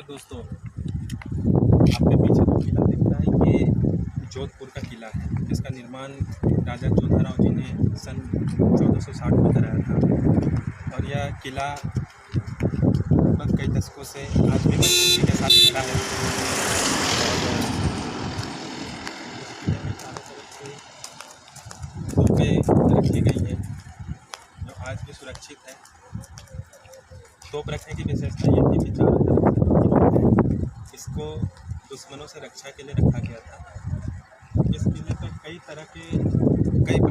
दोस्तों, आपके पीछे जो किला दिख रहा है ये जोधपुर का किला है, जिसका निर्माण राजा जोधाराव जी ने सन 1460 में कराया था। और यह किला लगभग कई दशकों से आज भी मजबूती के साथ खड़ा है। और किले में चारों तरफ से तोपें रखी गई हैं जो आज भी सुरक्षित है। तोप रखने की विशेषता ये थी कि चारों तरफ से जो किला है इसको दुश्मनों से रक्षा के लिए रखा गया था। इस किले पर कई प्रकार के हमले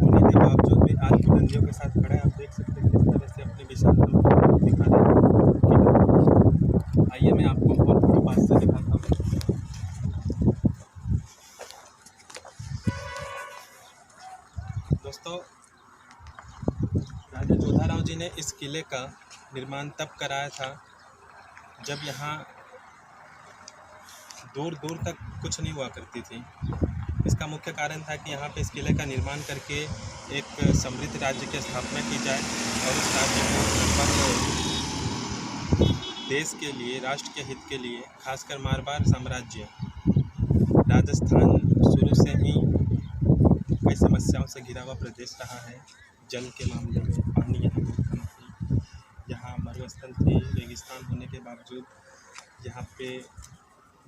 होने के बावजूद भी आज बुलंदियों के साथ खड़ा है। आप देख सकते हैं किस तरह से अपने विशालता को दिखा रहे हैं। आइए मैं आपको और थोड़ा पास से दिखाता हूँ। दोस्तों, राजा जोधाराव जी ने इस किले का निर्माण तब कराया था जब यहाँ दूर दूर तक कुछ नहीं हुआ करती थी। इसका मुख्य कारण था कि यहाँ पे इस किले का निर्माण करके एक समृद्ध राज्य की स्थापना की जाए और इस राज्य को देश के लिए, राष्ट्र के हित के लिए, खासकर मारवाड़ साम्राज्य राजस्थान शुरू से ही कई समस्याओं से घिरा हुआ प्रदेश रहा है। जल के मामले में पानी यहाँ बहुत कम थी, यहाँ मरुस्थल थी, रेगिस्तान होने के बावजूद यहाँ पे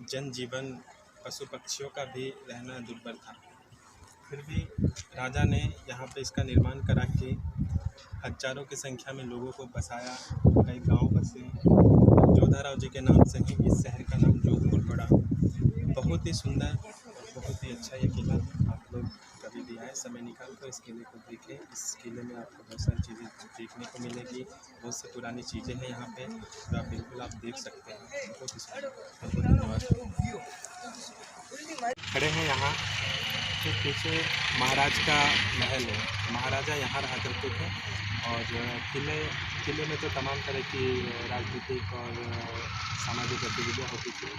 जनजीवन, पशु पक्षियों का भी रहना दुर्भर था। फिर भी राजा ने यहाँ पे इसका निर्माण करा के हजारों की संख्या में लोगों को बसाया, कई गांव बसे। जोधाराव जी के नाम से ही इस शहर का नाम जोधपुर पड़ा। बहुत ही सुंदर और बहुत ही अच्छा ये किला। आप लोग कभी भी आए, समय निकाल कर इस किले को देखें। इस किले में आपको बहुत सारी चीज़ें देखने को मिलेगी, बहुत सी पुरानी चीज़ें हैं यहाँ पे जो आप बिल्कुल देख सकते हैं। बहुत ही सुंदर। खड़े हैं यहाँ के पीछे महाराज का महल है। महाराजा यहाँ रहा करते थे और किले में तो तमाम तरह की राजनीतिक और सामाजिक गतिविधियाँ होती थी।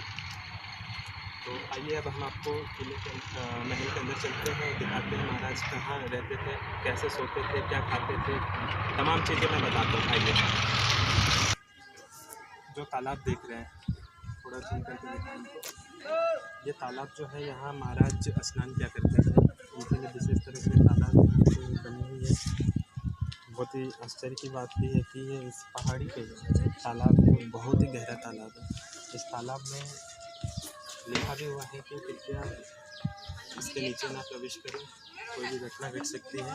तो आइए अब हम आपको किले के महल के अंदर चलते हैं और दिखाते हैं महाराज कहाँ रहते थे, कैसे सोते थे, क्या खाते थे, तमाम चीज़ें मैं बताता हूँ। आइए। जो तालाब देख रहे हैं, थोड़ा झूम करके दिखाएंगे। ये तालाब जो है, यहाँ महाराज स्नान किया करते थे। उनके लिए विशेष तरह से तालाब बनी हुई है। बहुत ही आश्चर्य की बात भी है कि ये इस पहाड़ी पे तालाब बहुत ही गहरा तालाब है। इस तालाब में लिखा भी हुआ है कि कृपया इसके नीचे ना प्रवेश करें, कोई भी घटना घट सकती है।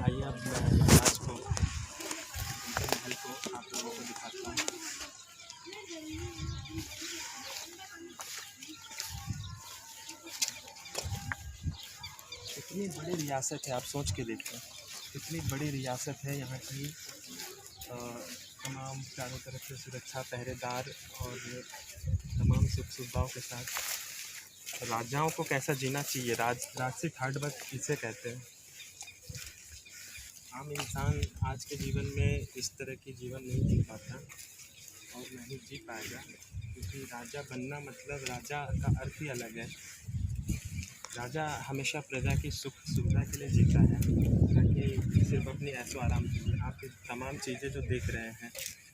आइए अब मैं महाराज को, उनके महल को आप लोगों को दिखाता हूँ। कितनी बड़ी रियासत है, आप सोच के देखें, कितनी बड़ी रियासत है यहाँ की। तमाम चारों तरफ से सुरक्षा, पहरेदार और तमाम सुख सुविधाओं के साथ राजाओं को कैसा जीना चाहिए। राजसिक हार्डवर्क इसे कहते हैं। आम इंसान आज के जीवन में इस तरह की जीवन नहीं जी पाता और नहीं जी पाएगा, क्योंकि राजा बनना मतलब राजा का अर्थ ही अलग है। राजा हमेशा प्रजा की सुख सुविधा के लिए जीता है, ताकि सिर्फ अपनी ऐशो आराम के लिए। आप ये तमाम चीज़ें जो देख रहे हैं,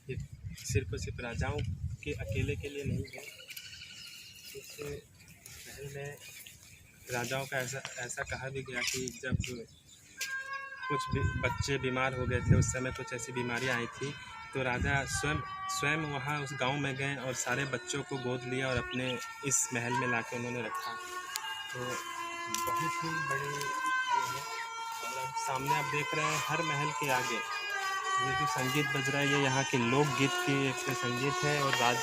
ये सिर्फ और सिर्फ राजाओं के अकेले के लिए नहीं है। इस महल में राजाओं का ऐसा कहा भी गया कि जब कुछ भी बच्चे बीमार हो गए थे, उस समय कुछ ऐसी बीमारियां आई थी, तो राजा स्वयं वहाँ उस गांव में गए और सारे बच्चों को गोद लिया और अपने इस महल में लाके उन्होंने रखा। तो बहुत ही बड़ी ये है। और अब सामने आप देख रहे हैं, हर महल के आगे ये जो संगीत बज रहा है, ये यहाँ के लोकगीत की एक संगीत है। और राज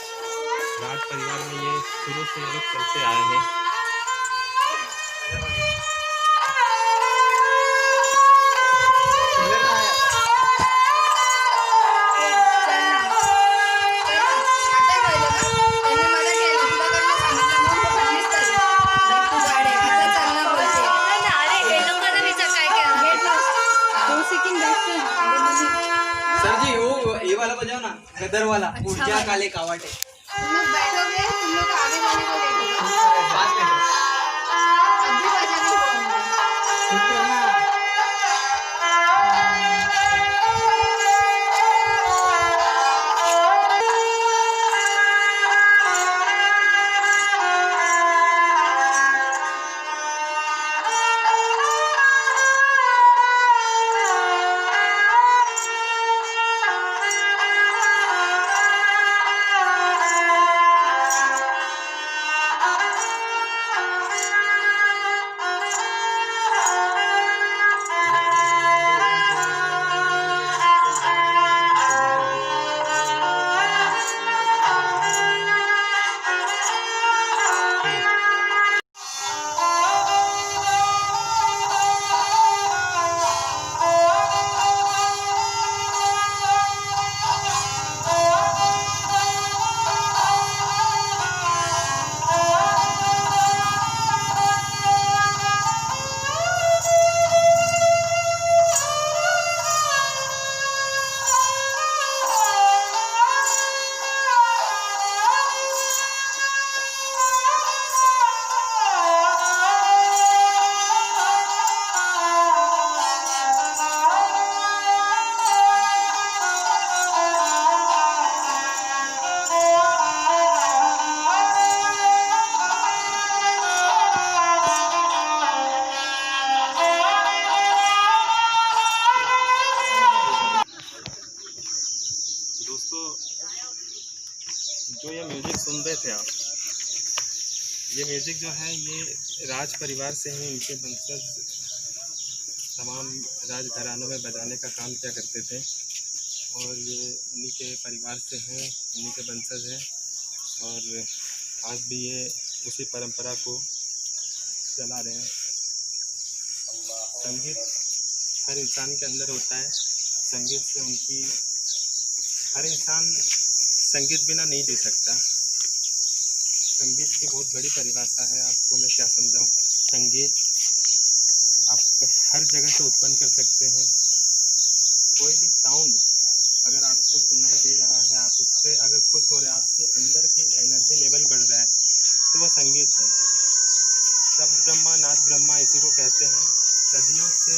परिवार में ये शुरू से ये लोग चलते आए हैं। गदर वाला ऊर्जा काले कावाटे। तुम लोग बैठोगे, तुम लोग आगे वाले को देखो। पास में अभी बजा के बोलूंगा। ये म्यूज़िक जो है ये राज परिवार से ही इनके वंशज तमाम राज घरानों में बजाने का काम किया करते थे और ये उन्हीं के परिवार से हैं, उन्हीं के वंशज हैं और आज भी ये उसी परंपरा को चला रहे हैं। संगीत हर इंसान के अंदर होता है, संगीत से उनकी हर इंसान संगीत बिना नहीं जी सकता। संगीत की बहुत बड़ी परिभाषा है, आपको मैं क्या समझाऊं। संगीत आप हर जगह से उत्पन्न कर सकते हैं। कोई भी साउंड अगर आपको सुनाई दे रहा है, आप उससे अगर खुश हो रहे हैं, आपके अंदर की एनर्जी लेवल बढ़ रहा है, तो वो संगीत है। शब्द ब्रह्मा नाद ब्रह्मा इसी को कहते हैं। सदियों से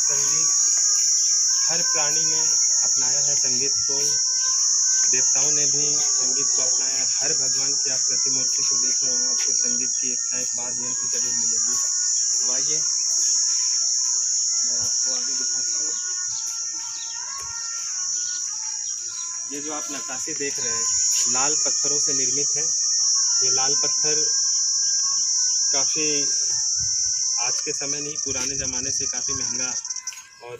संगीत हर प्राणी ने अपनाया है, संगीत को देवताओं ने भी संगीत को अपनाया। हर भगवान की आप प्रतिमूर्ति को देखें, वहाँ आपको संगीत की एक ना एक बात यंत्र जरूर मिलेगी। अब आइए मैं आपको आगे दिखाता हूँ। ये जो आप नक्काशी देख रहे हैं लाल पत्थरों से निर्मित है। ये लाल पत्थर काफ़ी आज के समय नहीं, पुराने ज़माने से काफ़ी महंगा और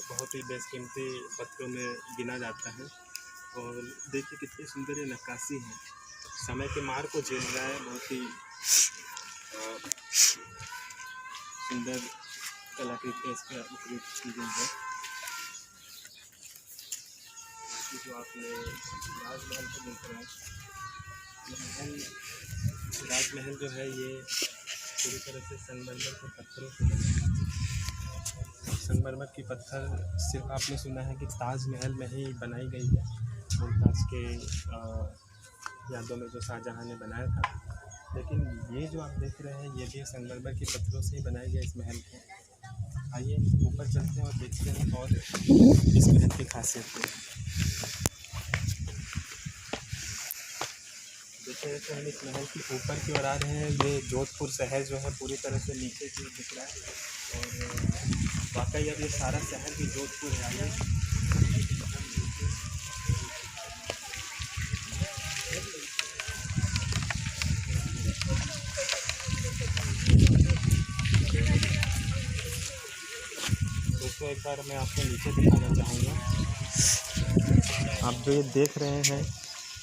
बहुत ही बेशकीमती पत्थरों में गिना जाता है। और देखिए कितनी सुंदर ये नक्काशी है, समय के मार को झेल रहा है। बहुत ही सुंदर कलाकृति इसका उपयोग की गई है। जो आपने राजमहल को देख रहे हैं, राजमहल जो है ये पूरी तरह से संगमरमर के पत्थरों से बना है। संगमरमर की पत्थर सिर्फ आपने सुना है कि ताजमहल में ही बनाई गई है, मुमताज़ के यादों में जो शाहजहाँ ने बनाया था। लेकिन ये जो आप देख रहे हैं ये भी संगमरमर की पत्थरों से ही बनाया गया इस महल को। आइए ऊपर चलते हैं और देखते हैं और इस महल की खासियत है। देखिए तो हम इस महल की ऊपर की ओर आ रहे हैं। ये जोधपुर शहर जो है पूरी तरह से नीचे की ओर दिख रहा है और वाकई अब ये सारा शहर भी जोधपुर है। आइए दोस्तों एक बार मैं आपको नीचे दिखाना चाहूँगा। आप जो ये देख रहे हैं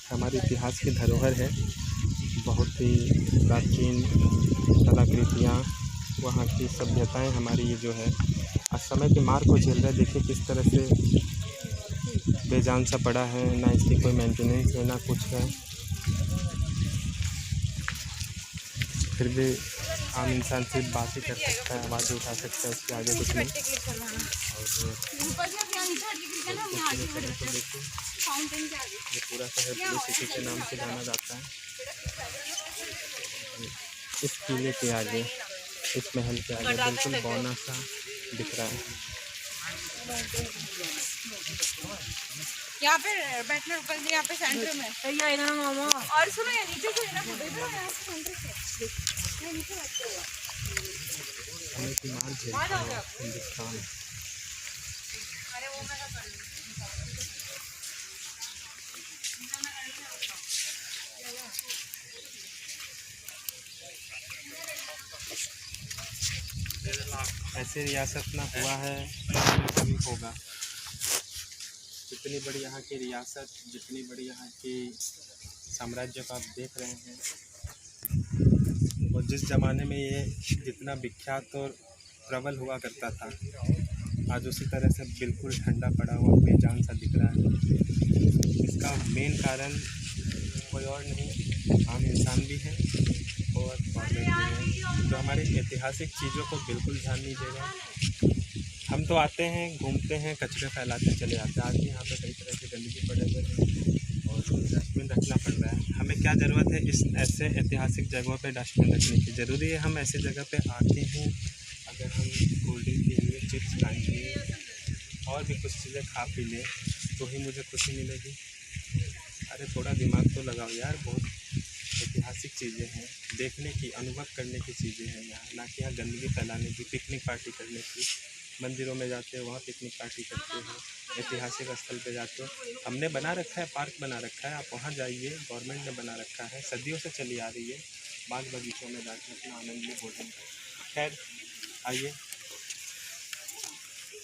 हमारे इतिहास की धरोहर है। बहुत ही प्राचीन कलाकृतियाँ, वहाँ की सभ्यताएं हमारी ये जो है आज समय की मार को झेल रहा है। देखिए किस तरह से बेजान सा पड़ा है, ना इसकी कोई मेंटेनेंस है ना कुछ है। फिर भी आम इंसान सिर्फ बात ही कर सकता है, आवाज़ उठा सकता है, उसके आगे कुछ नहीं। और तो देखिए ये पूरा शहर ब्लू सिटी के नाम से जाना जाता है। इस किले के आगे, इस महल के आगे बिल्कुल बौना सा दिख रहा है। यहाँ पे बैठना ऊपर से, यहाँ पे सेंटर में आएगा ना मामा। और सुनो ये नीचे से ना फोटो इधर यहाँ से सेंटर से नीचे बैठते हो। समय की मार झेलता है हिंदुस्तान। अरे वो मैं कर लूँ। ऐसे रियासत ना हुआ है ना कभी होगा। जितनी बड़ी यहाँ की रियासत, जितनी बड़ी यहाँ की साम्राज्य को आप देख रहे हैं, और जिस ज़माने में ये जितना विख्यात और प्रबल हुआ करता था, आज उसी तरह से बिल्कुल ठंडा पड़ा हुआ बेजान सा दिख रहा है। इसका मेन कारण कोई और नहीं, आम इंसान भी है और गवर्नमेंट भी है, जो हमारी ऐतिहासिक चीज़ों को बिल्कुल ध्यान नहीं देगा। हम तो आते हैं, घूमते हैं, कचरे फैलाते चले जाते हैं। आज भी यहाँ पे कई तरह की गंदगी पड़े हुए हैं और डस्टबिन रखना पड़ रहा है। हमें क्या ज़रूरत है इस ऐसे ऐतिहासिक जगहों पे डस्टबिन रखने की? ज़रूरी है हम ऐसी जगह पे आते हैं, अगर हम कोल्ड ड्रिंक पिएंगे, चिप्स खाएंगे और भी कुछ चीज़ें खा पी लें तो ही मुझे खुशी मिलेगी। अरे थोड़ा दिमाग तो लगाओ यार। बहुत ऐतिहासिक चीज़ें हैं, देखने की, अनुभव करने की चीज़ें हैं यहाँ, ना कि यहाँ गंदगी फैलाने की, पिकनिक पार्टी करने की। मंदिरों में जाते हो वहाँ पिकनिक पार्टी करते हो, ऐतिहासिक स्थल पे जाते हो। हमने बना रखा है, पार्क बना रखा है, आप वहाँ जाइए, गवर्नमेंट ने बना रखा है, सदियों से चली आ रही है। बाग बगीचों में जाकर अपना आनंद में भोजन करें। खैर आइए,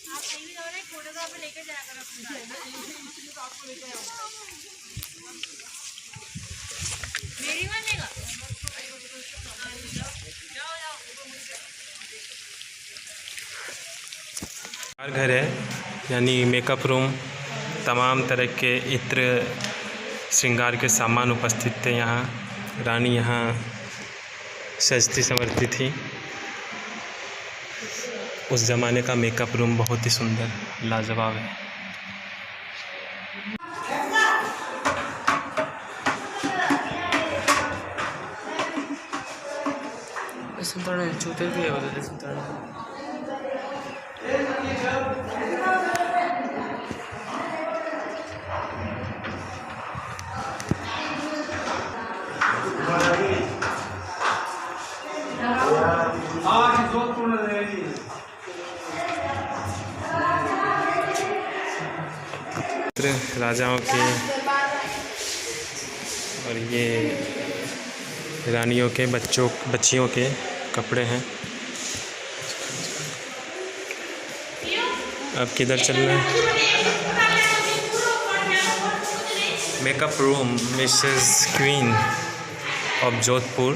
आप कहीं भी जाओ ना, एक फोटोग्राफर लेकर जाया करो अपने साथ। मेरी मानेगा। जाओ जाओ। घर है यानी मेकअप रूम, तमाम तरह के इत्र श्रृंगार के सामान उपस्थित थे यहाँ। रानी यहाँ सजती संवरती थी। उस ज़माने का मेकअप रूम बहुत ही सुंदर, लाजवाब है। जूते भी है उधर राजाओं के और ये रानियों के बच्चियों के कपड़े हैं। अब किधर चलना है? Makeup room Mrs queen of Jodhpur.